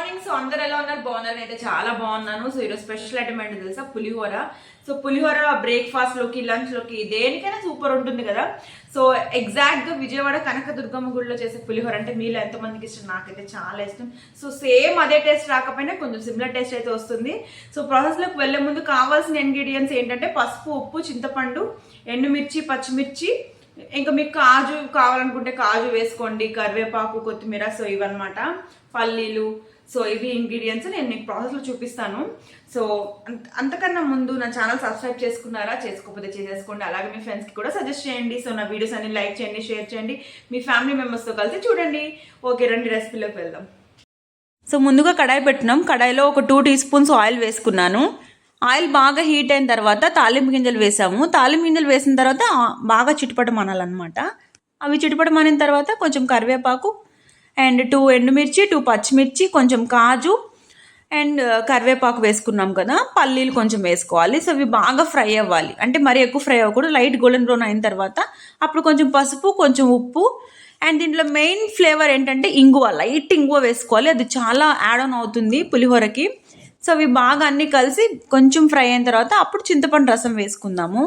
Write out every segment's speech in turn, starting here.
Morning. So అందరు ఎలా ఉన్నారు? బాగున్నారు? అయితే చాలా బాగున్నాను. సో ఈరోజు స్పెషల్ ఐటమ్ ఏంటో తెలుసా? పులిహోర. సో పులిహోర బ్రేక్ఫాస్ట్ లోకి, లంచ్ లోకి, దేనికైనా సూపర్ ఉంటుంది కదా. సో ఎగ్జాక్ట్ గా విజయవాడ కనకదుర్గమ్మ గుడిలో చేసే పులిహోర అంటే మీలో ఎంతమందికి ఇష్టం? నాకైతే చాలా ఇష్టం. సో సేమ్ అదే టేస్ట్ రాకపోయినా కొంచెం సిమిలర్ టేస్ట్ అయితే వస్తుంది. సో ప్రాసెస్ లోకి వెళ్లే ముందు కావాల్సిన ఇంగ్రీడియంట్స్ ఏంటంటే పసుపు, ఉప్పు, చింతపండు, ఎండుమిర్చి, పచ్చిమిర్చి, ఇంకా మీకు కాజు కావాలనుకుంటే కాజు వేసుకోండి, కరివేపాకు, కొత్తిమీర. సో ఇవన్నమాట, పల్లీలు. సో ఇవి ఇంగ్రీడియంట్స్ నేను మీకు ప్రాసెస్లో చూపిస్తాను. సో అంతకన్నా ముందు నా ఛానల్ సబ్స్క్రైబ్ చేసుకున్నారా? చేసుకోకపోతే చేసేసుకోండి. అలాగే మీ ఫ్రెండ్స్కి కూడా సజెస్ట్ చేయండి. సో నా వీడియోస్ అన్ని లైక్ చేయండి, షేర్ చేయండి, మీ ఫ్యామిలీ మెంబర్స్తో కలిసి చూడండి. ఓకే, రండి రెసిపీలోకి వెళ్దాం. సో ముందుగా కడాయి పెట్టినాం. కడాయిలో ఒక 2 టీ స్పూన్స్ ఆయిల్ వేసుకున్నాను. ఆయిల్ బాగా హీట్ అయిన తర్వాత తాలింపు గింజలు వేసాము. తాలింపు గింజలు వేసిన తర్వాత బాగా చిటపటమనాలన్నమాట. అవి చిటపటమనిన తర్వాత కొంచెం కరివేపాకు అండ్ 2 ఎండుమిర్చి, 2 పచ్చిమిర్చి, కొంచెం కాజు అండ్ కరివేపాకు వేసుకున్నాం కదా. పల్లీలు కొంచెం వేసుకోవాలి. సో ఇవి బాగా ఫ్రై అవ్వాలి, అంటే మరీ ఎక్కువ ఫ్రై అవ్వకూడదు. లైట్ గోల్డెన్ బ్రౌన్ అయిన తర్వాత అప్పుడు కొంచెం పసుపు, కొంచెం ఉప్పు అండ్ దీంట్లో మెయిన్ ఫ్లేవర్ ఏంటంటే ఇంగువ. లైట్ ఇంగువ వేసుకోవాలి, అది చాలా యాడ్ ఆన్ అవుతుంది పులిహోరకి. సో అవి బాగా అన్నీ కలిసి కొంచెం ఫ్రై అయిన తర్వాత అప్పుడు చింతపండు రసం వేసుకుందాము.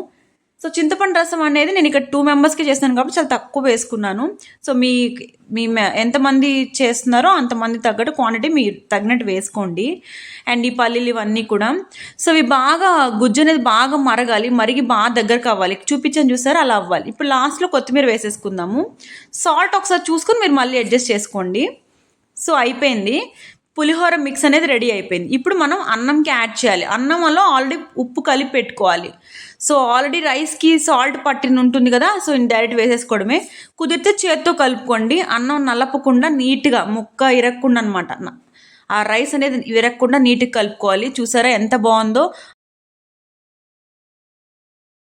సో చింతపండు రసం అనేది నేను ఇక్కడ 2 మెంబర్స్కి చేస్తున్నాను కాబట్టి చాలా తక్కువ వేసుకున్నాను. సో మీ ఎంతమంది చేస్తున్నారో అంతమంది తగ్గట్టు క్వాంటిటీ మీరు తగినట్టు వేసుకోండి. అండ్ ఈ పల్లీలు ఇవన్నీ కూడా. సో ఇవి బాగా గుజ్జు అనేది బాగా మరగాలి, మరిగి బాగా దగ్గర కావాలి. చూపించని చూసారు అలా అవ్వాలి. ఇప్పుడు లాస్ట్లో కొత్తిమీర వేసేసుకుందాము. సాల్ట్ ఒకసారి చూసుకొని మీరు మళ్ళీ అడ్జస్ట్ చేసుకోండి. సో అయిపోయింది, పులిహోర మిక్స్ అనేది రెడీ అయిపోయింది. ఇప్పుడు మనం అన్నంకి యాడ్ చేయాలి. అన్నంలో ఆల్రెడీ ఉప్పు కలిపి పెట్టుకోవాలి. సో ఆల్రెడీ రైస్కి సాల్ట్ పట్టిన ఉంటుంది కదా. సో డైరెక్ట్ వేసేసుకోవడమే. కుదిరితే చేత్తో కలుపుకోండి. అన్నం నలపకుండా నీట్గా ముక్క ఇరగకుండా అనమాట. ఆ రైస్ అనేది విరగకుండా నీట్గా కలుపుకోవాలి. చూసారా ఎంత బాగుందో?